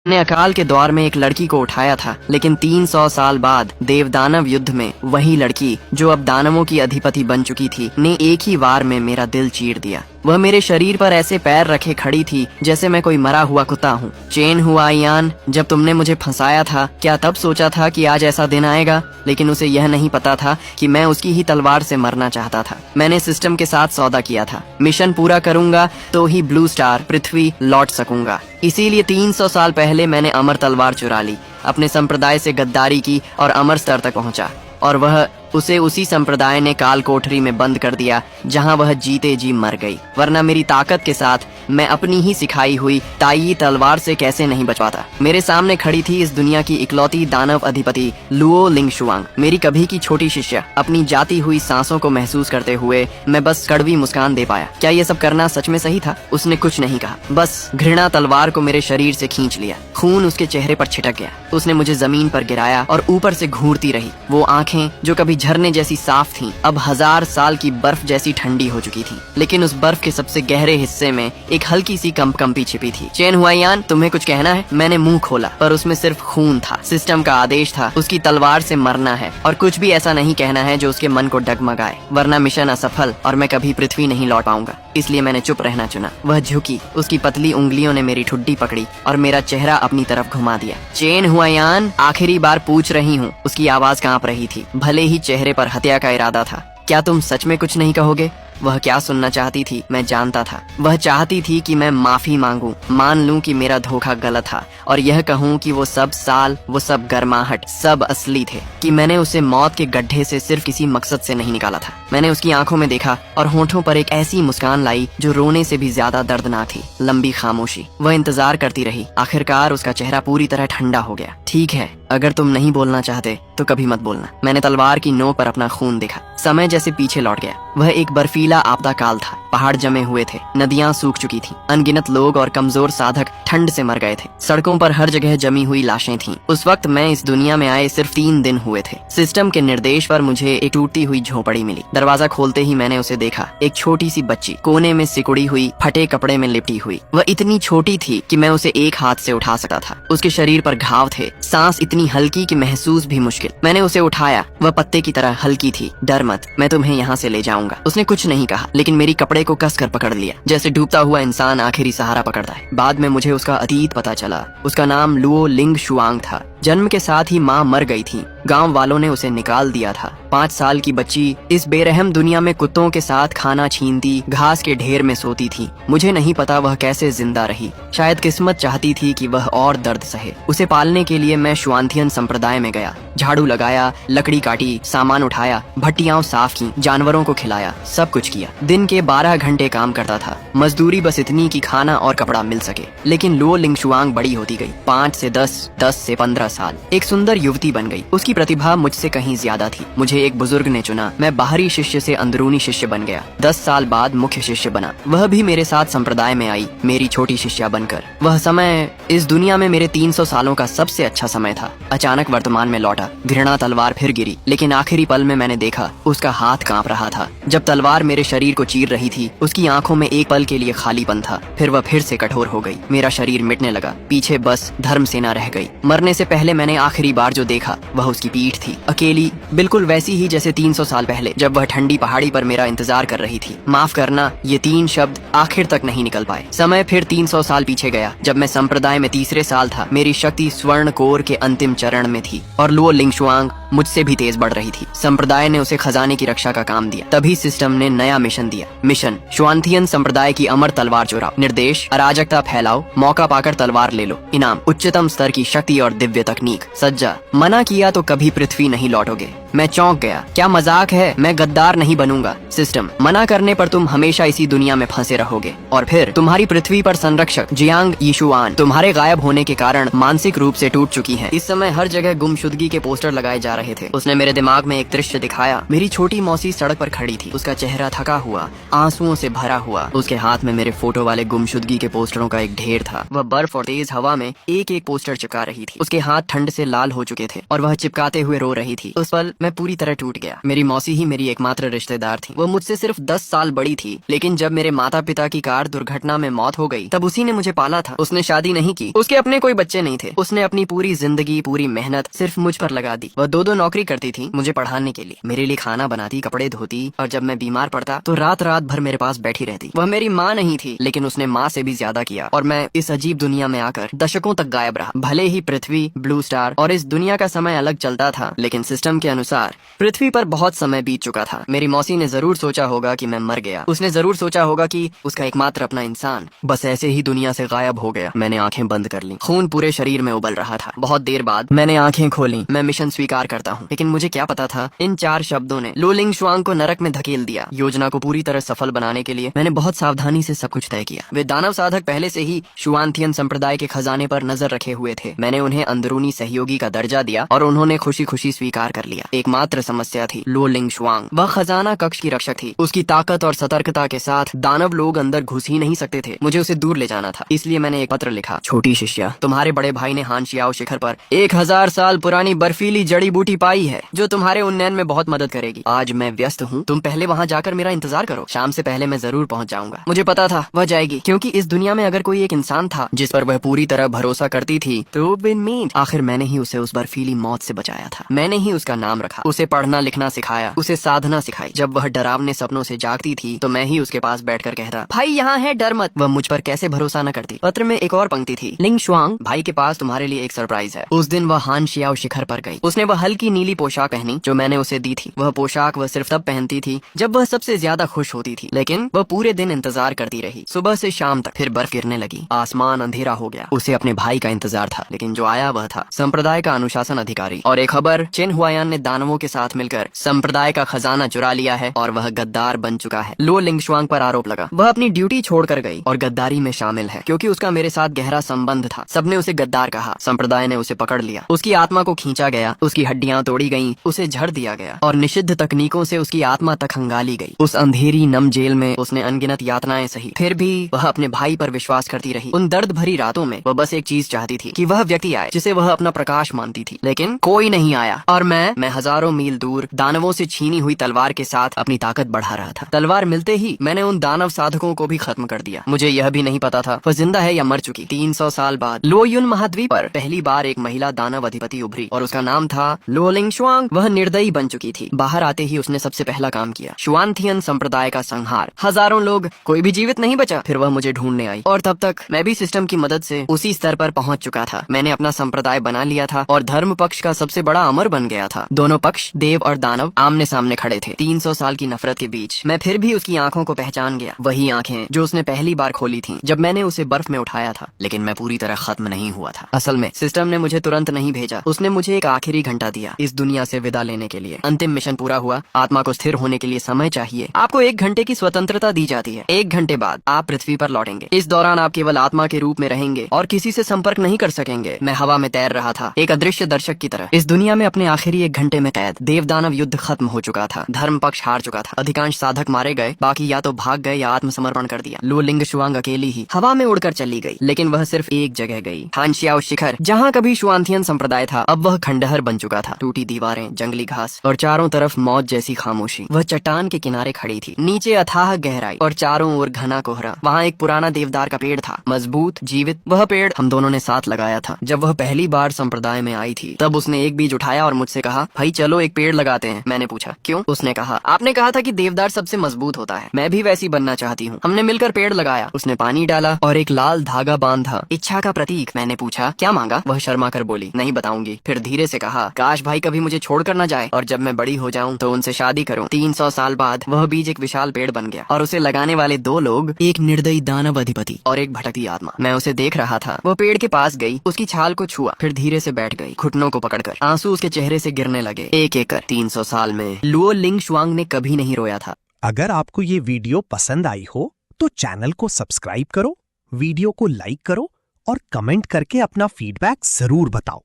ने अकाल के दौर में एक लड़की को उठाया था, लेकिन 300 साल बाद देवदानव युद्ध में वही लड़की जो अब दानवों की अधिपति बन चुकी थी ने एक ही वार में मेरा दिल चीर दिया। वह मेरे शरीर पर ऐसे पैर रखे खड़ी थी जैसे मैं कोई मरा हुआ कुत्ता हूँ। चेन हुआइयान, जब तुमने मुझे फंसाया था, क्या तब सोचा था कि आज ऐसा दिन आएगा? लेकिन उसे यह नहीं पता था कि मैं उसकी ही तलवार से मरना चाहता था। मैंने सिस्टम के साथ सौदा किया था, मिशन पूरा करूंगा तो ही ब्लू स्टार पृथ्वी लौट सकूंगा। इसीलिए 300 साल पहले मैंने अमर तलवार चुरा ली, अपने संप्रदाय से गद्दारी की और अमर स्तर तक पहुंचा। और वह उसे उसी संप्रदाय ने काल कोठरी में बंद कर दिया जहां वह जीते जी मर गई। वरना मेरी ताकत के साथ मैं अपनी ही सिखाई हुई ताई तलवार से कैसे नहीं बच पाता। मेरे सामने खड़ी थी इस दुनिया की इकलौती दानव अधिपति लुओ लिंगशुआंग, मेरी कभी की छोटी शिष्य। अपनी जाती हुई सांसों को महसूस करते हुए मैं बस कड़वी मुस्कान दे पाया। क्या ये सब करना सच में सही था? उसने कुछ नहीं कहा, बस घृणा तलवार को मेरे शरीर से खींच लिया। खून उसके चेहरे पर छिटक गया। उसने मुझे जमीन पर गिराया और ऊपर से घूरती रही। वो आंखें जो कभी झरने जैसी साफ थीं, अब 1000 साल की बर्फ जैसी ठंडी हो चुकी थी। लेकिन उस बर्फ के सबसे गहरे हिस्से में एक हल्की सी कंपकंपी छिपी थी। चेन हुआइयान, तुम्हें कुछ कहना है? मैंने मुंह खोला, पर उसमें सिर्फ खून था। सिस्टम का आदेश था, उसकी तलवार से मरना है और कुछ भी ऐसा नहीं कहना है जो उसके मन को डगमगाए, वरना मिशन असफल और मैं कभी पृथ्वी नहीं लौट पाऊंगा। इसलिए मैंने चुप रहना चुना। वह झुकी, उसकी पतली उंगलियों ने मेरी ठुड्डी पकड़ी और मेरा चेहरा अपनी तरफ घुमा दिया। चेन हुआइयान, आखिरी बार पूछ रही हूँ। उसकी आवाज कांप रही थी, भले ही चेहरे पर हत्या का इरादा था। क्या तुम सच में कुछ नहीं कहोगे? वह क्या सुनना चाहती थी मैं जानता था। वह चाहती थी कि मैं माफी मांगूं, मान लूं कि मेरा धोखा गलत था और यह कहूं कि वो सब साल, वो सब गर्माहट, सब असली थे, कि मैंने उसे मौत के गड्ढे से सिर्फ किसी मकसद से नहीं निकाला था। मैंने उसकी आंखों में देखा और होठों पर एक ऐसी मुस्कान लाई जो रोने से भी ज्यादा दर्दनाक थी। लंबी खामोशी। वह इंतजार करती रही। आखिरकार उसका चेहरा पूरी तरह ठंडा हो गया। ठीक है, अगर तुम नहीं बोलना चाहते तो कभी मत बोलना। मैंने तलवार की नोक पर अपना खून देखा। समय जैसे पीछे लौट गया। वह एक बर्फीला आपदा काल था। पहाड़ जमे हुए थे, नदियां सूख चुकी थीं, अनगिनत लोग और कमजोर साधक ठंड से मर गए थे। सड़कों पर हर जगह जमी हुई लाशें थीं। उस वक्त मैं इस दुनिया में आए सिर्फ 3 दिन हुए थे। सिस्टम के निर्देश पर मुझे एक टूटती हुई झोपड़ी मिली। दरवाजा खोलते ही मैंने उसे देखा। एक छोटी सी बच्ची, कोने में सिकुड़ी हुई, फटे कपड़े में लिपटी हुई। वह इतनी छोटी थी कि मैं उसे एक हाथ से उठा सकता था। उसके शरीर पर घाव थे, सांस इतनी हल्की कि महसूस भी मुश्किल। मैंने उसे उठाया। वह पत्ते की तरह हल्की थी। डर मत, मैं तुम्हें यहाँ से ले जाऊंगा। उसने कुछ नहीं कहा, लेकिन मेरी कपड़े को कसकर पकड़ लिया, जैसे डूबता हुआ इंसान आखिरी सहारा पकड़ता है। बाद में मुझे उसका अतीत पता चला। उसका नाम लुओ लिंगशुआंग था। जन्म के साथ ही माँ मर गई थी। गांव वालों ने उसे निकाल दिया था। 5 साल की बच्ची इस बेरहम दुनिया में कुत्तों के साथ खाना छीनती, घास के ढेर में सोती थी। मुझे नहीं पता वह कैसे जिंदा रही। शायद किस्मत चाहती थी कि वह और दर्द सहे। उसे पालने के लिए मैं शुआंथियन संप्रदाय में गया। झाड़ू लगाया, लकड़ी काटी, सामान उठाया, भट्टियां साफ की, जानवरों को खिलाया, सब कुछ किया। दिन के 12 घंटे काम करता था। मजदूरी बस इतनी कि खाना और कपड़ा मिल सके। लेकिन लुओ लिंगशुआंग बड़ी होती गई। 5 से 10, 10 से 15 साल। एक सुंदर युवती बन गई। उसकी प्रतिभा मुझसे कहीं ज्यादा थी। मुझे एक बुजुर्ग ने चुना। मैं बाहरी शिष्य से अंदरूनी शिष्य बन गया। 10 साल बाद मुख्य शिष्य बना। वह भी मेरे साथ संप्रदाय में आई, मेरी छोटी शिष्या बनकर। वह समय इस दुनिया में मेरे 300 सालों का सबसे अच्छा समय था। अचानक वर्तमान में लौटा। घृणा तलवार फिर गिरी, लेकिन आखिरी पल में मैंने देखा उसका हाथ कांप रहा था। जब तलवार मेरे शरीर को चीर रही थी, उसकी आंखों में एक पल के लिए खालीपन था। फिर वह फिर से कठोर हो गई। मेरा शरीर मिटने लगा। पीछे बस धर्म सेना रह गई। मरने से पहले मैंने आखिरी बार जो देखा वह उसकी पीठ थी, अकेली, बिल्कुल वैसी ही जैसे 300 साल पहले, जब वह ठंडी पहाड़ी पर मेरा इंतजार कर रही थी। माफ करना, ये 3 शब्द आखिर तक नहीं निकल पाए। समय फिर 300 साल पीछे गया, जब मैं संप्रदाय में तीसरे साल था। मेरी शक्ति स्वर्ण कोर के अंतिम चरण में थी और लुओ लिंगशुआंग मुझसे भी तेज बढ़ रही थी। संप्रदाय ने उसे खजाने की रक्षा का काम दिया। तभी सिस्टम ने नया मिशन दिया। मिशन शुआंथियन संप्रदाय की अमर तलवार चुराओ। निर्देश, अराजकता फैलाओ, मौका पाकर तलवार ले लो। इनाम, उच्चतम स्तर की शक्ति और दिव्य तकनीक। सज्जा, मना किया तो कभी पृथ्वी नहीं लौटोगे। मैं चौंक गया। क्या मजाक है? मैं गद्दार नहीं बनूंगा। सिस्टम, मना करने पर तुम हमेशा इसी दुनिया में फंसे रहोगे। और फिर तुम्हारी पृथ्वी पर संरक्षक जियांग यीशुआन तुम्हारे गायब होने के कारण मानसिक रूप से टूट चुकी हैं। इस समय हर जगह गुमशुदगी के पोस्टर लगाए जा रहे थे। उसने मेरे दिमाग में एक दृश्य दिखाया। मेरी छोटी मौसी सड़क पर खड़ी थी। उसका चेहरा थका हुआ, आंसुओं से भरा हुआ। उसके हाथ में मेरे फोटो वाले गुमशुदगी के पोस्टरों का एक ढेर था। वह बर्फ और तेज हवा में एक एक पोस्टर चिपका रही थी। उसके हाथ ठंड से लाल हो चुके थे और वह चिपकाते हुए रो रही थी। उस पल मैं पूरी तरह टूट गया। मेरी मौसी ही मेरी एकमात्र रिश्तेदार थी। वो मुझसे सिर्फ 10 साल बड़ी थी, लेकिन जब मेरे माता पिता की कार दुर्घटना में मौत हो गई तब उसी ने मुझे पाला था। उसने शादी नहीं की, उसके अपने कोई बच्चे नहीं थे। उसने अपनी पूरी जिंदगी, पूरी मेहनत सिर्फ मुझ पर लगा दी। वह दो नौकरी करती थी मुझे पढ़ाने के लिए, मेरे लिए खाना बनाती, कपड़े धोती, और जब मैं बीमार पड़ता तो रात रात भर मेरे पास बैठी रहती। वह मेरी माँ नहीं थी, लेकिन उसने माँ से भी ज्यादा किया, और मैं इस अजीब दुनिया में आकर दशकों तक गायब रहा। भले ही पृथ्वी, ब्लू स्टार और इस दुनिया का समय अलग चलता था, लेकिन सिस्टम के अनुसार पृथ्वी पर बहुत समय बीत चुका था। मेरी मौसी ने जरूर सोचा होगा कि मैं मर गया। उसने जरूर सोचा होगा कि उसका एकमात्र अपना इंसान बस ऐसे ही दुनिया से गायब हो गया। मैंने आंखें बंद कर ली। खून पूरे शरीर में उबल रहा था। बहुत देर बाद मैंने आंखें खोली। मैं मिशन स्वीकार करता हूँ, लेकिन मुझे क्या पता था इन 4 शब्दों ने लो लिंग शुआंग को नरक में धकेल दिया। योजना को पूरी तरह सफल बनाने के लिए मैंने बहुत सावधानी से सब कुछ तय किया। वे दानव साधक पहले से ही शुआनथियन संप्रदाय के खजाने पर नजर रखे हुए थे। मैंने उन्हें अंदरूनी सहयोगी का दर्जा दिया और उन्होंने खुशी खुशी स्वीकार कर लिया। एकमात्र समस्या थी लो लिंग शुआंग। वह खजाना कक्ष की रक्षक थी। उसकी ताकत और सतर्कता के साथ दानव लोग अंदर घुस ही नहीं सकते थे। मुझे उसे दूर ले जाना था, इसलिए मैंने एक पत्र लिखा। छोटी शिष्या, तुम्हारे बड़े भाई ने हान शियाओ शिखर पर 1000 साल पुरानी बर्फीली जड़ी बूटी पाई है जो तुम्हारे उन्नयन में बहुत मदद करेगी। आज मैं व्यस्त हूँ, तुम पहले वहाँ जाकर मेरा इंतजार करो। शाम से पहले मैं जरूर पहुँच जाऊंगा। मुझे पता था वह जाएगी, क्योंकि इस दुनिया में अगर कोई एक इंसान था जिस पर वह पूरी तरह भरोसा करती थी तो बिन मीट। आखिर मैंने ही उसे उस बर्फीली मौत से बचाया था। मैंने ही उसका नाम रखा, उसे पढ़ना लिखना सिखाया, उसे साधना सिखाई। जब वह डरावने सपनों से जागती थी तो मैं ही उसके पास बैठकर कहता, भाई यहाँ है, डर मत। वह मुझ पर कैसे भरोसा न करती। पत्र में एक और पंक्ति थी, लिंग शुआंग, भाई के पास तुम्हारे लिए एक सरप्राइज है। उस दिन वह हान शियाओ शिखर पर गई। उसने वह हल्की नीली पोशाक पहनी जो मैंने उसे दी थी। वह पोशाक वह सिर्फ तब पहनती थी जब वह सबसे ज्यादा खुश होती थी, लेकिन वह पूरे दिन इंतजार करती रही, सुबह से शाम तक। फिर बर्फ गिरने लगी, आसमान अंधेरा हो गया। उसे अपने भाई का इंतजार था, लेकिन जो आया वह था संप्रदाय का अनुशासन अधिकारी। और एक खबर, चेन हुआयान ने दानवों के साथ मिलकर संप्रदाय का खजाना चुरा लिया है और वह गद्दार बन चुका है। लो लिंग शुआंग पर आरोप लगा। वह अपनी ड्यूटी छोड़कर गई और गद्दारी में शामिल है, क्योंकि उसका मेरे साथ गहरा संबंध था। सबने उसे गद्दार कहा। संप्रदाय ने उसे पकड़ लिया। उसकी आत्मा को खींचा गया, उसकी हड्डियां तोड़ी गईं, उसे झड़ दिया गया और निषिद्ध तकनीकों से उसकी आत्मा तक खंगाली गई। उस अंधेरी नम जेल में उसने अनगिनत यातनाएं सही, फिर भी वह अपने भाई पर विश्वास करती रही। उन दर्द भरी रातों में वह बस एक चीज चाहती थी कि वह व्यक्ति आए जिसे वह अपना प्रकाश मानती थी, लेकिन कोई नहीं आया। और मैं हजारों मील दूर दानवों से छीनी हुई तलवार के साथ अपनी ताकत बढ़ा रहा था। तलवार मिलते ही मैंने उन दानव साधकों को भी खत्म कर दिया। मुझे यह भी नहीं पता था वह जिंदा है या मर चुकी। 300 साल बाद लो युन महाद्वीप पर पहली बार एक महिला दानव अधिपति उभरी और उसका नाम था लो लिंग शुआंग। वह निर्दयी बन चुकी थी। बाहर आते ही उसने सबसे पहला काम किया, शुआनथियन संप्रदाय का संहार। हजारों लोग, कोई भी जीवित नहीं बचा। फिर वह मुझे ढूंढने आई और तब तक मैं भी सिस्टम की मदद से उसी स्तर पर पहुंच चुका था। मैंने अपना संप्रदाय बना लिया था और धर्म पक्ष का सबसे बड़ा अमर बन गया था। दोनों पक्ष, देव और दानव, आमने सामने खड़े थे। 300 साल की नफरत के बीच मैं फिर भी उसकी आंखों को पहचान गया। वही आंखें जो उसने पहली बार खोली थीं जब मैंने उसे बर्फ में उठाया था। लेकिन मैं पूरी तरह खत्म नहीं हुआ था। असल में सिस्टम ने मुझे तुरंत नहीं भेजा। उसने मुझे एक आखिरी घंटा दिया इस दुनिया से विदा लेने के लिए। अंतिम मिशन पूरा हुआ। आत्मा को स्थिर होने के लिए समय चाहिए। आपको 1 घंटे की स्वतंत्रता दी जाती है। 1 घंटे बाद आप पृथ्वी पर लौटेंगे। इस दौरान आप केवल आत्मा के रूप में रहेंगे और किसी से संपर्क नहीं कर सकेंगे। मैं हवा में तैर रहा था, एक अदृश्य दर्शक की तरह। इस दुनिया में अपने आखिरी 1 घंटे में कैद। देव दानव युद्ध खत्म हो चुका था। धर्म पक्ष हार चुका था। अधिकांश साधक मारे गए, बाकी या तो भाग गए या आत्मसमर्पण कर दिया। लो लिंग शुआंग अकेली ही हवा में उड़कर चली गई, लेकिन वह सिर्फ एक जगह गई, हान शियाओ शिखर, जहाँ कभी शुआनथियन संप्रदाय था। अब वह खंडहर बन चुका था। टूटी दीवारें, जंगली घास और चारों तरफ मौत जैसी खामोशी। वह चट्टान के किनारे खड़ी थी। नीचे अथाह गहराई और चारों ओर घना कोहरा। वहाँ एक पुराना देवदार का पेड़ था, मजबूत, जीवित। वह पेड़ हम दोनों ने साथ लगाया था। जब वह पहली बार संप्रदाय में आई थी तब उसने एक बीज उठाया और मुझसे कहा, भाई चलो एक पेड़ लगाते हैं। मैंने पूछा क्यों? उसने कहा, आपने कहा था कि देवदार सबसे मजबूत होता है, मैं भी वैसी बनना चाहती हूँ। हमने मिलकर पेड़ लगाया। उसने पानी डाला और एक लाल धागा बांधा, इच्छा का प्रतीक। मैंने पूछा क्या मांगा? वह शर्मा कर बोली, नहीं बताऊंगी। फिर धीरे से कहा, काश भाई कभी मुझे छोड़कर न जाए और जब मैं बड़ी हो जाऊं तो उनसे शादी करूं। 300 साल बाद वह बीज एक विशाल पेड़ बन गया और उसे लगाने वाले 2 लोग, एक निर्दयी दानव अधिपति और एक भटकती आत्मा। मैं उसे देख रहा था। वो पेड़ के पास गई, उसकी छाल को छुआ, फिर धीरे से बैठ गई, घुटनों को पकड़कर। आंसू उसके चेहरे से गिरने लगे, एक एक कर। 300 साल में लुओ लिंग शुआंग ने कभी नहीं रोया था। अगर आपको ये वीडियो पसंद आई हो तो चैनल को सब्सक्राइब करो, वीडियो को लाइक करो और कमेंट करके अपना फीडबैक जरूर बताओ।